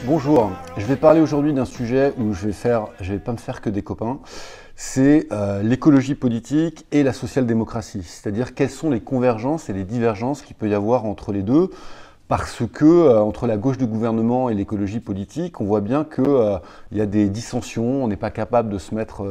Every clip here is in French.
Bonjour, je vais parler aujourd'hui d'un sujet où je vais pas me faire que des copains. C'est l'écologie politique et la social-démocratie. C'est-à-dire quelles sont les convergences et les divergences qu'il peut y avoir entre les deux. Parce que entre la gauche du gouvernement et l'écologie politique, on voit bien qu'il y a des dissensions, on n'est pas capable de se mettre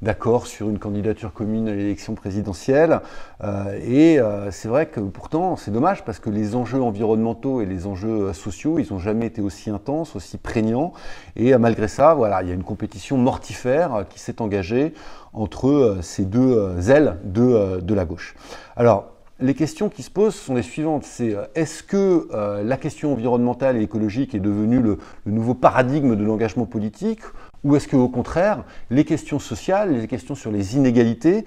d'accord sur une candidature commune à l'élection présidentielle. C'est vrai que pourtant, c'est dommage parce que les enjeux environnementaux et les enjeux sociaux, ils n'ont jamais été aussi intenses, aussi prégnants. Et malgré ça, voilà, il y a une compétition mortifère qui s'est engagée entre ces deux ailes de la gauche. Alors, les questions qui se posent sont les suivantes. C'est est-ce que la question environnementale et écologique est devenue le nouveau paradigme de l'engagement politique, ou est-ce qu'au contraire, les questions sociales, les questions sur les inégalités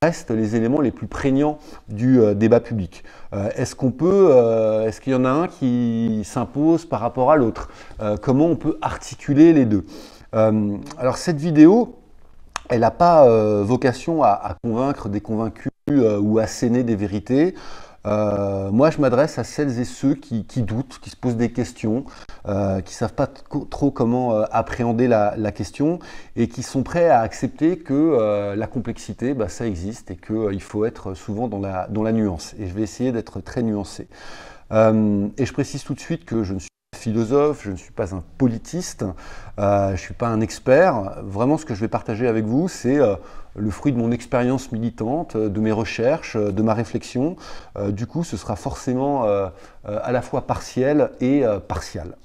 restent les éléments les plus prégnants du débat public? Est-ce qu'il y en a un qui s'impose par rapport à l'autre? Comment on peut articuler les deux? Alors cette vidéo, elle n'a pas vocation à convaincre des convaincus ou asséner des vérités. Moi, je m'adresse à celles et ceux qui doutent, qui se posent des questions, qui ne savent pas trop comment appréhender la question et qui sont prêts à accepter que la complexité, ça existe et qu'il faut être souvent dans la nuance. Et je vais essayer d'être très nuancé. Et je précise tout de suite que je ne suis pas philosophe, je ne suis pas un politiste, je ne suis pas un expert. Vraiment, ce que je vais partager avec vous, c'est le fruit de mon expérience militante, de mes recherches, de ma réflexion. Du coup, ce sera forcément à la fois partiel et partial.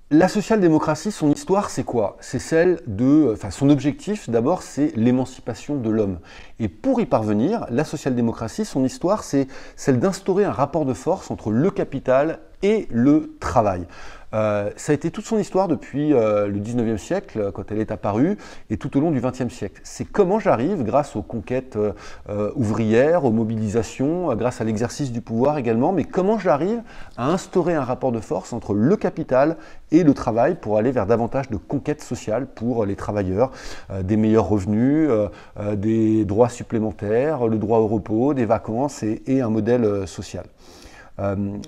La social-démocratie, son histoire, c'est quoi? C'est son objectif, d'abord, c'est l'émancipation de l'homme. Et pour y parvenir, la social-démocratie, son histoire, c'est celle d'instaurer un rapport de force entre le capital et le travail. Ça a été toute son histoire depuis le 19e siècle, quand elle est apparue, et tout au long du 20e siècle. C'est comment j'arrive, grâce aux conquêtes ouvrières, aux mobilisations, grâce à l'exercice du pouvoir également, mais comment j'arrive à instaurer un rapport de force entre le capital et le travail pour aller vers davantage de conquêtes sociales pour les travailleurs, des meilleurs revenus, des droits supplémentaires, le droit au repos, des vacances et un modèle social.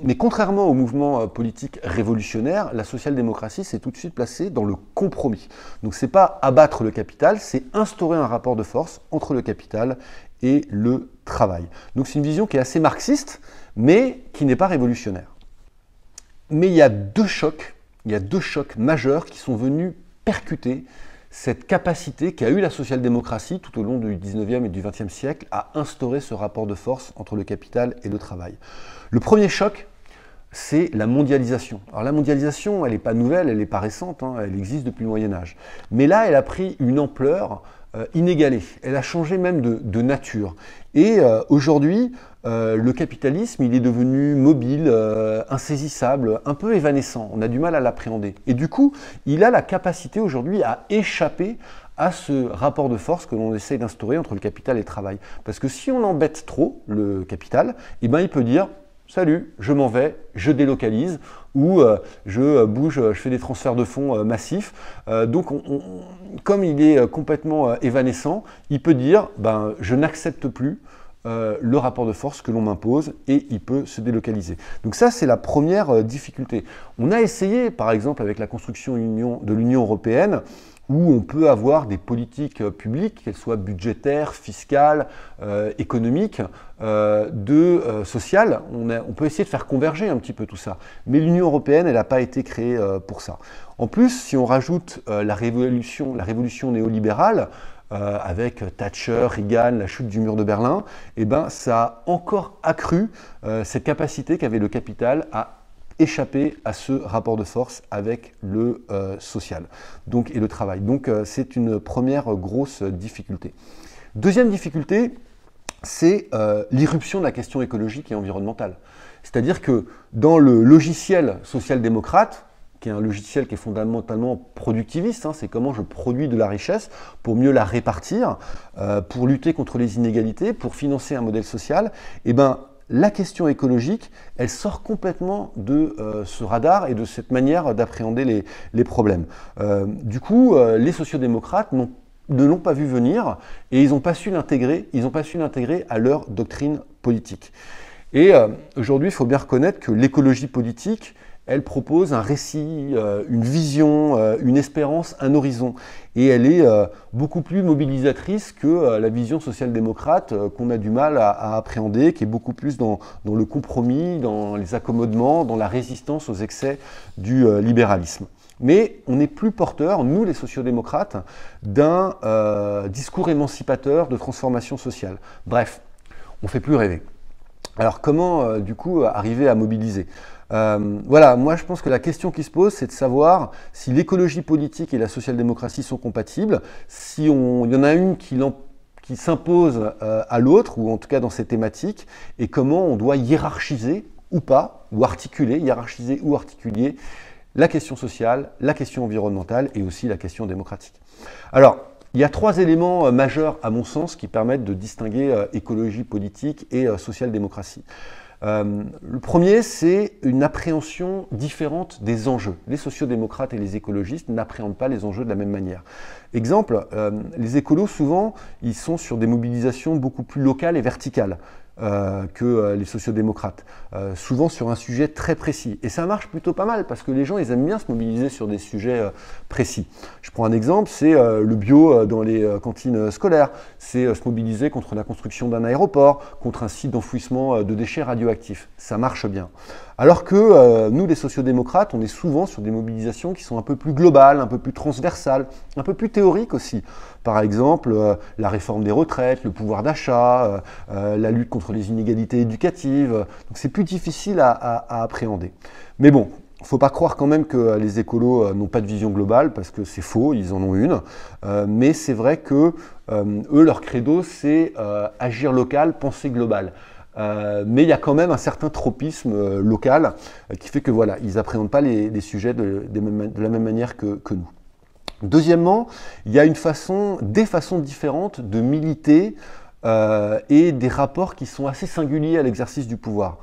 Mais contrairement au mouvement politique révolutionnaire, la social-démocratie s'est tout de suite placée dans le compromis. Donc c'est pas abattre le capital, c'est instaurer un rapport de force entre le capital et le travail. Donc c'est une vision qui est assez marxiste, mais qui n'est pas révolutionnaire. Mais il y a deux chocs majeurs qui sont venus percuter cette capacité qu'a eu la social-démocratie tout au long du 19e et du 20e siècle à instaurer ce rapport de force entre le capital et le travail. Le premier choc, c'est la mondialisation. Alors la mondialisation, elle n'est pas nouvelle, elle n'est pas récente, elle existe depuis le Moyen-Âge. Mais là, elle a pris une ampleur inégalée. Elle a changé même de nature. Et aujourd'hui, le capitalisme, il est devenu mobile, insaisissable, un peu évanescent. On a du mal à l'appréhender. Et du coup, il a la capacité aujourd'hui à échapper à ce rapport de force que l'on essaye d'instaurer entre le capital et le travail. Parce que si on embête trop le capital, il peut dire « Salut, je m'en vais, je délocalise » ou je bouge, je fais des transferts de fonds massifs. Donc, comme il est complètement évanescent, il peut dire « Je n'accepte plus » le rapport de force que l'on m'impose et il peut se délocaliser. Donc ça, c'est la première difficulté. On a essayé, par exemple, avec la construction de l'Union européenne, où on peut avoir des politiques publiques, qu'elles soient budgétaires, fiscales, économiques, sociales. On peut essayer de faire converger un petit peu tout ça. Mais l'Union européenne, elle n'a pas été créée pour ça. En plus, si on rajoute la révolution néolibérale, avec Thatcher, Reagan, la chute du mur de Berlin, ça a encore accru cette capacité qu'avait le capital à échapper à ce rapport de force avec le social et le travail. Donc c'est une première grosse difficulté. Deuxième difficulté, c'est l'irruption de la question écologique et environnementale. C'est-à-dire que dans le logiciel social-démocrate, qui est un logiciel qui est fondamentalement productiviste, c'est comment je produis de la richesse pour mieux la répartir, pour lutter contre les inégalités, pour financer un modèle social, la question écologique, elle sort complètement de ce radar et de cette manière d'appréhender les problèmes. Du coup, les sociodémocrates ne l'ont pas vu venir et ils n'ont pas su l'intégrer à leur doctrine politique. Et aujourd'hui, il faut bien reconnaître que l'écologie politique, elle propose un récit, une vision, une espérance, un horizon. Et elle est beaucoup plus mobilisatrice que la vision social-démocrate qu'on a du mal à appréhender, qui est beaucoup plus dans le compromis, dans les accommodements, dans la résistance aux excès du libéralisme. Mais on n'est plus porteur, nous les sociodémocrates, d'un discours émancipateur de transformation sociale. Bref, on ne fait plus rêver. Alors comment, du coup, arriver à mobiliser ? Voilà, moi je pense que la question qui se pose, c'est de savoir si l'écologie politique et la social-démocratie sont compatibles, si il y en a une qui s'impose à l'autre, ou en tout cas dans ces thématiques, et comment on doit hiérarchiser ou pas, ou articuler, hiérarchiser ou articuler la question sociale, la question environnementale et aussi la question démocratique. Alors, il y a 3 éléments majeurs, à mon sens, qui permettent de distinguer écologie politique et social-démocratie. Le premier, c'est une appréhension différente des enjeux. Les sociodémocrates et les écologistes n'appréhendent pas les enjeux de la même manière. Exemple, les écolos, souvent, ils sont sur des mobilisations beaucoup plus locales et verticales que les sociodémocrates, souvent sur un sujet très précis. Et ça marche plutôt pas mal, parce que les gens, ils aiment bien se mobiliser sur des sujets précis. Je prends un exemple, c'est le bio dans les cantines scolaires, c'est se mobiliser contre la construction d'un aéroport, contre un site d'enfouissement de déchets radioactifs. Ça marche bien. Alors que nous, les sociodémocrates, on est souvent sur des mobilisations qui sont un peu plus globales, un peu plus transversales, un peu plus théoriques aussi. Par exemple, la réforme des retraites, le pouvoir d'achat, la lutte contre les inégalités éducatives. Donc c'est plus difficile à appréhender. Mais bon, il ne faut pas croire quand même que les écolos n'ont pas de vision globale, parce que c'est faux, ils en ont une. Mais c'est vrai que eux, leur credo, c'est agir local, penser global. Mais il y a quand même un certain tropisme local qui fait que voilà, ils n'appréhendent pas les sujets de la même manière que nous. Deuxièmement, il y a des façons différentes de militer et des rapports qui sont assez singuliers à l'exercice du pouvoir.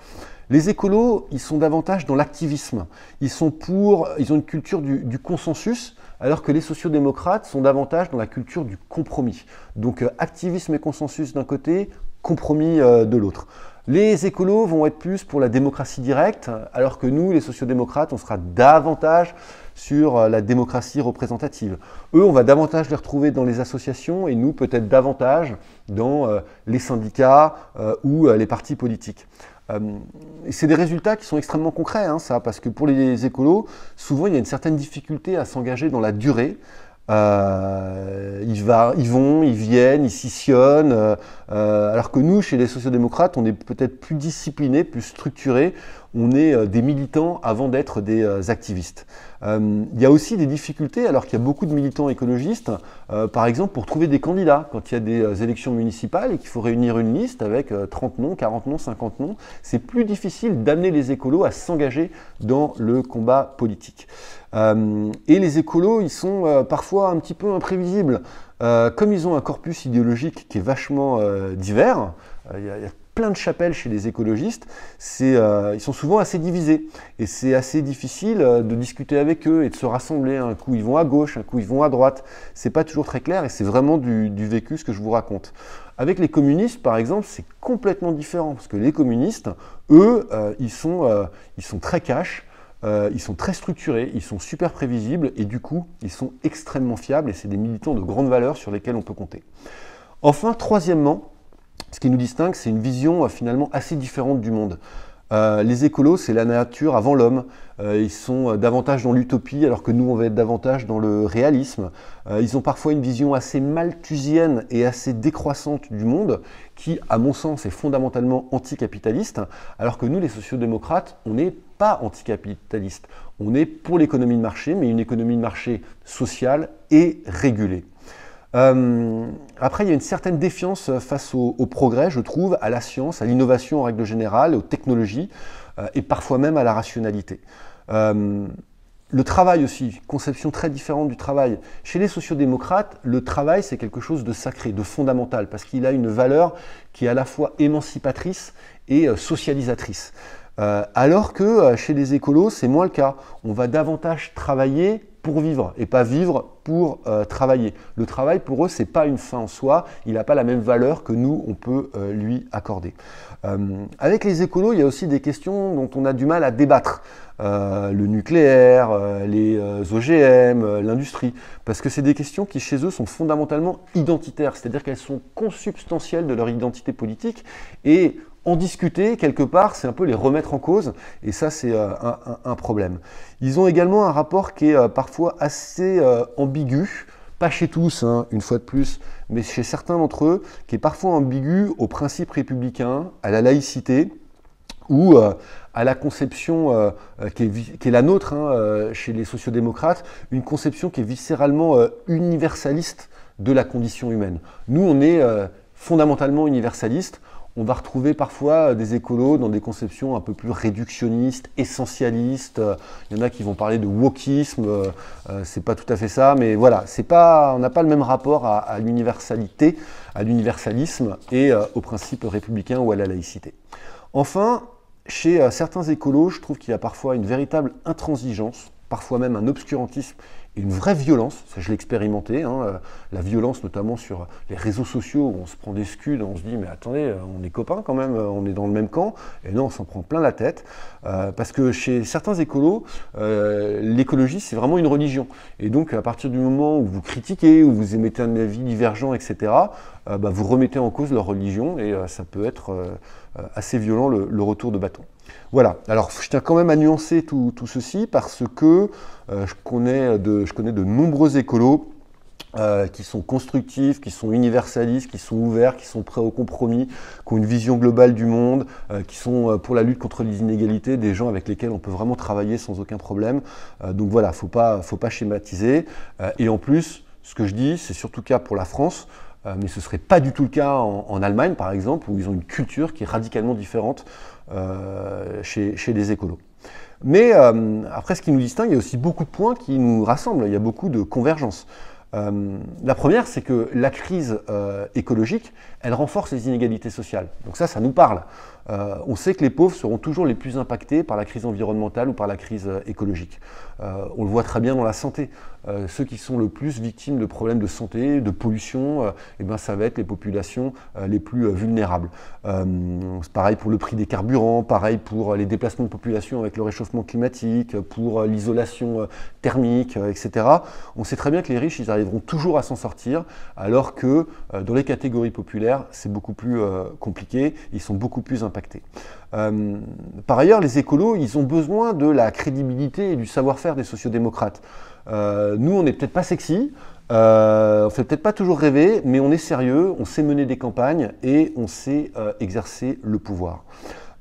Les écolos, ils sont davantage dans l'activisme. Ils ont une culture du consensus, alors que les sociodémocrates sont davantage dans la culture du compromis. Donc activisme et consensus d'un côté, compromis de l'autre. Les écolos vont être plus pour la démocratie directe, alors que nous, les sociodémocrates, on sera davantage sur la démocratie représentative. Eux, on va davantage les retrouver dans les associations et nous, peut-être davantage dans les syndicats ou les partis politiques. Et c'est des résultats qui sont extrêmement concrets, hein, ça, parce que pour les écolos, souvent, il y a une certaine difficulté à s'engager dans la durée. Ils vont, ils viennent, ils scissionnent, alors que nous, chez les sociodémocrates, on est peut-être plus disciplinés, plus structurés, on est des militants avant d'être des activistes. Il y a aussi des difficultés, alors qu'il y a beaucoup de militants écologistes, par exemple pour trouver des candidats. Quand il y a des élections municipales et qu'il faut réunir une liste avec 30 noms, 40 noms, 50 noms, c'est plus difficile d'amener les écolos à s'engager dans le combat politique. Et les écolos, ils sont parfois un petit peu imprévisibles. Comme ils ont un corpus idéologique qui est vachement divers, il y a plein de chapelles chez les écologistes, ils sont souvent assez divisés. Et c'est assez difficile de discuter avec eux et de se rassembler. Un coup, ils vont à gauche, un coup, ils vont à droite. C'est pas toujours très clair et c'est vraiment du vécu ce que je vous raconte. Avec les communistes, par exemple, c'est complètement différent. Parce que les communistes, eux, ils sont très cash. Ils sont très structurés, ils sont super prévisibles et du coup, ils sont extrêmement fiables et c'est des militants de grande valeur sur lesquels on peut compter. Enfin, troisièmement, ce qui nous distingue, c'est une vision finalement assez différente du monde. Les écolos, c'est la nature avant l'homme. Ils sont davantage dans l'utopie, alors que nous, on va être davantage dans le réalisme. Ils ont parfois une vision assez malthusienne et assez décroissante du monde, qui, à mon sens, est fondamentalement anticapitaliste, alors que nous, les sociodémocrates, on n'est pas anticapitaliste. On est pour l'économie de marché, mais une économie de marché sociale et régulée. Après, il y a une certaine défiance face au progrès, je trouve, à la science, à l'innovation en règle générale, aux technologies et parfois même à la rationalité. Le travail aussi, conception très différente du travail. Chez les sociodémocrates, le travail, c'est quelque chose de sacré, de fondamental, parce qu'il a une valeur qui est à la fois émancipatrice et socialisatrice. Alors que chez les écolos, c'est moins le cas. On va davantage travailler pour vivre et pas vivre pour travailler. Le travail, pour eux, ce n'est pas une fin en soi, il n'a pas la même valeur que nous, on peut lui accorder. Avec les écolos, il y a aussi des questions dont on a du mal à débattre. Le nucléaire, les OGM, l'industrie, parce que c'est des questions qui chez eux sont fondamentalement identitaires, c'est-à-dire qu'elles sont consubstantielles de leur identité politique et en discuter quelque part, c'est un peu les remettre en cause et ça c'est un problème. Ils ont également un rapport qui est parfois assez ambigu, pas chez tous, hein, une fois de plus, mais chez certains d'entre eux, qui est parfois ambigu aux principes républicains, à la laïcité, ou à la conception qui est la nôtre hein, chez les sociodémocrates, une conception qui est viscéralement universaliste de la condition humaine. Nous, on est fondamentalement universaliste. On va retrouver parfois des écolos dans des conceptions un peu plus réductionnistes, essentialistes. Il y en a qui vont parler de wokisme, c'est pas tout à fait ça, mais voilà, on n'a pas le même rapport à l'universalité, à l'universalisme et aux principes républicains ou à la laïcité. Enfin, chez certains écolos, je trouve qu'il y a parfois une véritable intransigeance, parfois même un obscurantisme et une vraie violence, ça je l'ai expérimenté, hein, la violence notamment sur les réseaux sociaux où on se prend des scuds, on se dit mais attendez, on est copains quand même, on est dans le même camp, et non on s'en prend plein la tête, parce que chez certains écolos, l'écologie c'est vraiment une religion, et donc à partir du moment où vous critiquez, où vous émettez un avis divergent, etc., vous remettez en cause leur religion, et ça peut être assez violent le retour de bâton. Voilà, alors je tiens quand même à nuancer tout ceci parce que je connais de nombreux écolos qui sont constructifs, qui sont universalistes, qui sont ouverts, qui sont prêts au compromis, qui ont une vision globale du monde, qui sont pour la lutte contre les inégalités, des gens avec lesquels on peut vraiment travailler sans aucun problème. Donc voilà, faut pas schématiser. Et en plus, ce que je dis, c'est surtout le cas pour la France, mais ce ne serait pas du tout le cas en Allemagne, par exemple, où ils ont une culture qui est radicalement différente chez les écolos. Mais après, ce qui nous distingue, il y a aussi beaucoup de points qui nous rassemblent, il y a beaucoup de convergences. La première, c'est que la crise écologique, elle renforce les inégalités sociales. Donc ça nous parle. On sait que les pauvres seront toujours les plus impactés par la crise environnementale ou par la crise écologique. On le voit très bien dans la santé. Ceux qui sont le plus victimes de problèmes de santé, de pollution, ça va être les populations les plus vulnérables. C'est pareil pour le prix des carburants, pareil pour les déplacements de population avec le réchauffement climatique, pour l'isolation thermique, etc. On sait très bien que les riches, ils arriveront toujours à s'en sortir, alors que dans les catégories populaires, c'est beaucoup plus compliqué, ils sont beaucoup plus impactés. Par ailleurs, les écolos, ils ont besoin de la crédibilité et du savoir-faire des sociodémocrates. Nous, on n'est peut-être pas sexy, on fait peut-être pas toujours rêver, mais on est sérieux, on sait mener des campagnes et on sait exercer le pouvoir.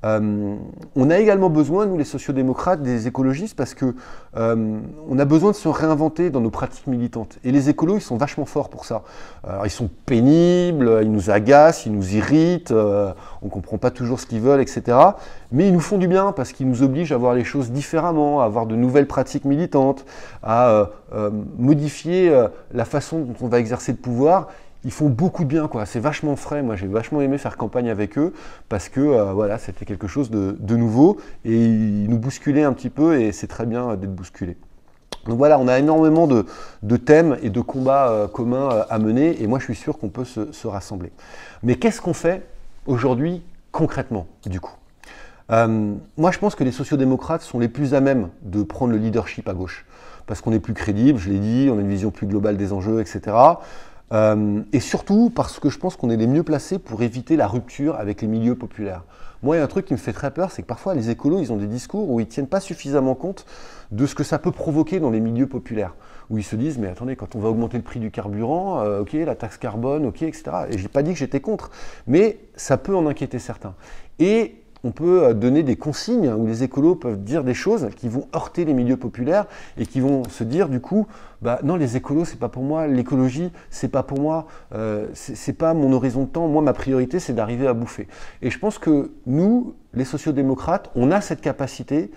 On a également besoin, nous les sociodémocrates, des écologistes, parce que on a besoin de se réinventer dans nos pratiques militantes. Et les écolos, ils sont vachement forts pour ça. Alors, ils sont pénibles, ils nous agacent, ils nous irritent, on ne comprend pas toujours ce qu'ils veulent, etc. Mais ils nous font du bien parce qu'ils nous obligent à voir les choses différemment, à avoir de nouvelles pratiques militantes, à modifier la façon dont on va exercer le pouvoir. Ils font beaucoup de bien, quoi. C'est vachement frais. Moi, j'ai vachement aimé faire campagne avec eux parce que voilà, c'était quelque chose de nouveau et ils nous bousculaient un petit peu et c'est très bien d'être bousculé. Donc voilà, on a énormément de thèmes et de combats communs à mener et moi, je suis sûr qu'on peut se rassembler. Mais qu'est-ce qu'on fait aujourd'hui concrètement, du coup ? Moi, je pense que les sociodémocrates sont les plus à même de prendre le leadership à gauche parce qu'on est plus crédible, je l'ai dit, on a une vision plus globale des enjeux, etc. Et surtout parce que je pense qu'on est les mieux placés pour éviter la rupture avec les milieux populaires. Moi, il y a un truc qui me fait très peur, c'est que parfois les écolos, ils ont des discours où ils ne tiennent pas suffisamment compte de ce que ça peut provoquer dans les milieux populaires. Où ils se disent, mais attendez, quand on va augmenter le prix du carburant, ok, la taxe carbone, ok, etc. Et je n'ai pas dit que j'étais contre, mais ça peut en inquiéter certains. Et on peut donner des consignes où les écolos peuvent dire des choses qui vont heurter les milieux populaires et qui vont se dire du coup, non, les écolos, c'est pas pour moi, l'écologie, c'est pas pour moi, c'est pas mon horizon de temps, moi ma priorité c'est d'arriver à bouffer. Et je pense que nous, les sociodémocrates, on a cette capacité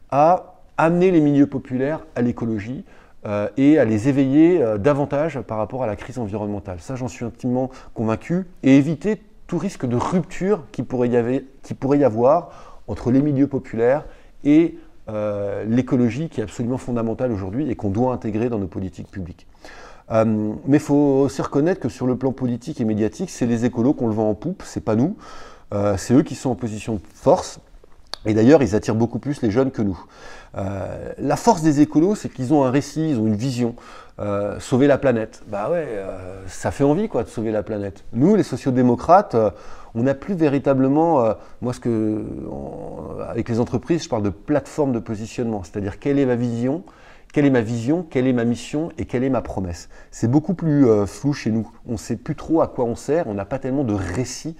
à amener les milieux populaires à l'écologie et à les éveiller davantage par rapport à la crise environnementale. Ça, j'en suis intimement convaincu, et éviter tout risque de rupture qui pourrait y avoir entre les milieux populaires et l'écologie qui est absolument fondamentale aujourd'hui et qu'on doit intégrer dans nos politiques publiques. Mais il faut aussi reconnaître que sur le plan politique et médiatique, c'est les écolos qu'on le vend en poupe, c'est pas nous. C'est eux qui sont en position de force. Et d'ailleurs, ils attirent beaucoup plus les jeunes que nous. La force des écolos, c'est qu'ils ont un récit, ils ont une vision. Sauver la planète. Bah ouais, ça fait envie quoi de sauver la planète. Nous, les sociodémocrates, on n'a plus véritablement, avec les entreprises, je parle de plateforme de positionnement. C'est-à-dire quelle est ma vision, quelle est ma mission et quelle est ma promesse. C'est beaucoup plus flou chez nous. On ne sait plus trop à quoi on sert, on n'a pas tellement de récit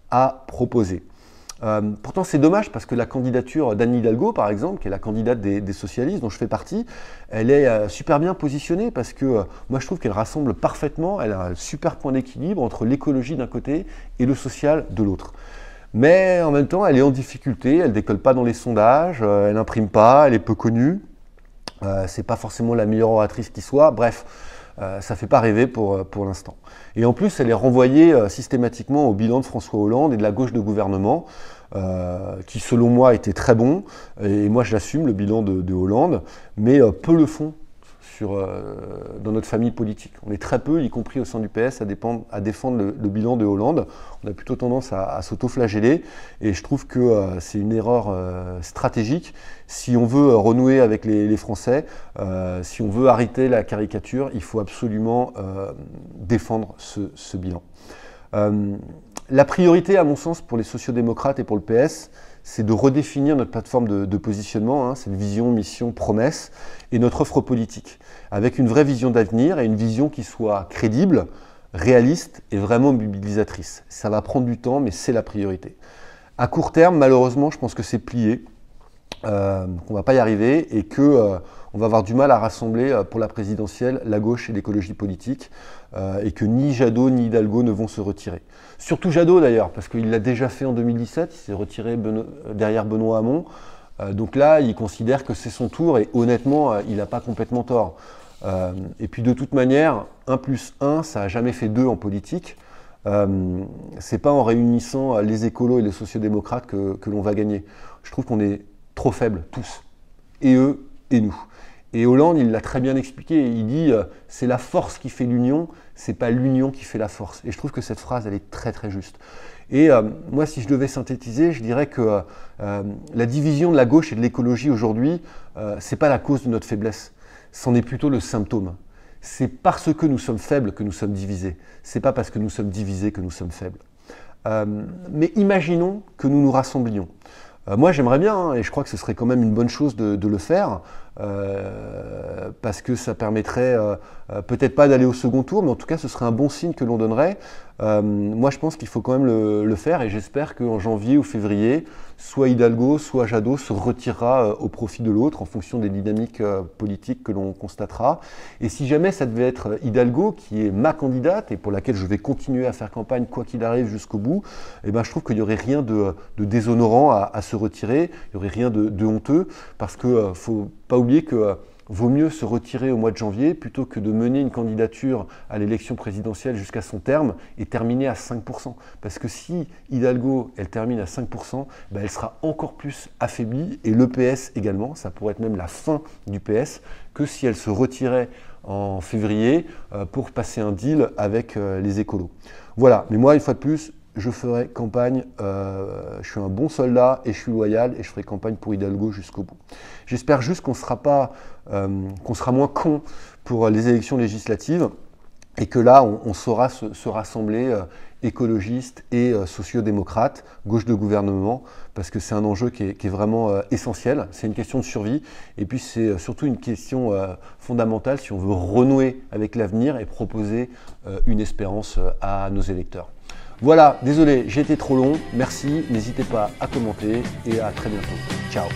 à proposer. Pourtant c'est dommage parce que la candidature d'Anne Hidalgo par exemple, qui est la candidate des socialistes dont je fais partie, elle est super bien positionnée parce que moi je trouve qu'elle rassemble parfaitement, elle a un super point d'équilibre entre l'écologie d'un côté et le social de l'autre. Mais en même temps elle est en difficulté, elle décolle pas dans les sondages, elle n'imprime pas, elle est peu connue, c'est pas forcément la meilleure oratrice qui soit, bref. Ça ne fait pas rêver pour l'instant. Et en plus, elle est renvoyée systématiquement au bilan de François Hollande et de la gauche de gouvernement, qui selon moi était très bon, et moi je l'assume, le bilan de Hollande, mais peu le font dans notre famille politique. On est très peu, y compris au sein du PS, à défendre le bilan de Hollande. On a plutôt tendance à s'auto-flageller, et je trouve que c'est une erreur stratégique. Si on veut renouer avec les Français, si on veut arrêter la caricature, il faut absolument défendre ce bilan. La priorité, à mon sens, pour les sociodémocrates et pour le PS, c'est de redéfinir notre plateforme de positionnement, cette vision, mission, promesse, et notre offre politique, avec une vraie vision d'avenir et une vision qui soit crédible, réaliste et vraiment mobilisatrice. Ça va prendre du temps, mais c'est la priorité. À court terme, malheureusement, je pense que c'est plié, qu'on ne va pas y arriver et qu'on va avoir du mal à rassembler pour la présidentielle la gauche et l'écologie politique et que ni Jadot ni Hidalgo ne vont se retirer. Surtout Jadot d'ailleurs, parce qu'il l'a déjà fait en 2017, il s'est retiré derrière Benoît Hamon. Donc là, il considère que c'est son tour et honnêtement, il n'a pas complètement tort. Et puis de toute manière, 1 plus 1, ça n'a jamais fait 2 en politique. C'est pas en réunissant les écolos et les sociodémocrates que l'on va gagner. Je trouve qu'on est trop faibles, tous, et eux et nous. Et Hollande, il l'a très bien expliqué, il dit c'est la force qui fait l'union, c'est pas l'union qui fait la force. Et je trouve que cette phrase, elle est très très juste. Et moi, si je devais synthétiser, je dirais que la division de la gauche et de l'écologie aujourd'hui, c'est pas la cause de notre faiblesse, c'en est plutôt le symptôme. C'est parce que nous sommes faibles que nous sommes divisés, c'est pas parce que nous sommes divisés que nous sommes faibles. Mais imaginons que nous nous rassemblions. Moi j'aimerais bien, et je crois que ce serait quand même une bonne chose de le faire, parce que ça permettrait peut-être pas d'aller au second tour, mais en tout cas ce serait un bon signe que l'on donnerait. Moi je pense qu'il faut quand même le faire, et j'espère qu'en janvier ou février, soit Hidalgo, soit Jadot se retirera au profit de l'autre en fonction des dynamiques politiques que l'on constatera. Et si jamais ça devait être Hidalgo, qui est ma candidate et pour laquelle je vais continuer à faire campagne quoi qu'il arrive jusqu'au bout, eh ben, je trouve qu'il n'y aurait rien de déshonorant à se retirer, il n'y aurait rien de honteux, parce qu'il ne faut pas oublier que vaut mieux se retirer au mois de janvier plutôt que de mener une candidature à l'élection présidentielle jusqu'à son terme et terminer à 5%. Parce que si Hidalgo, elle termine à 5%, ben elle sera encore plus affaiblie, et le PS également, ça pourrait être même la fin du PS, que si elle se retirait en février pour passer un deal avec les écolos. Voilà, mais moi, une fois de plus, je ferai campagne, je suis un bon soldat et je suis loyal et je ferai campagne pour Hidalgo jusqu'au bout. J'espère juste qu'on sera moins con pour les élections législatives et que là, on saura se rassembler écologistes et sociodémocrates, gauche de gouvernement, parce que c'est un enjeu qui est vraiment essentiel. C'est une question de survie et puis c'est surtout une question fondamentale si on veut renouer avec l'avenir et proposer une espérance à nos électeurs. Voilà, désolé, j'ai été trop long, merci, n'hésitez pas à commenter et à très bientôt. Ciao.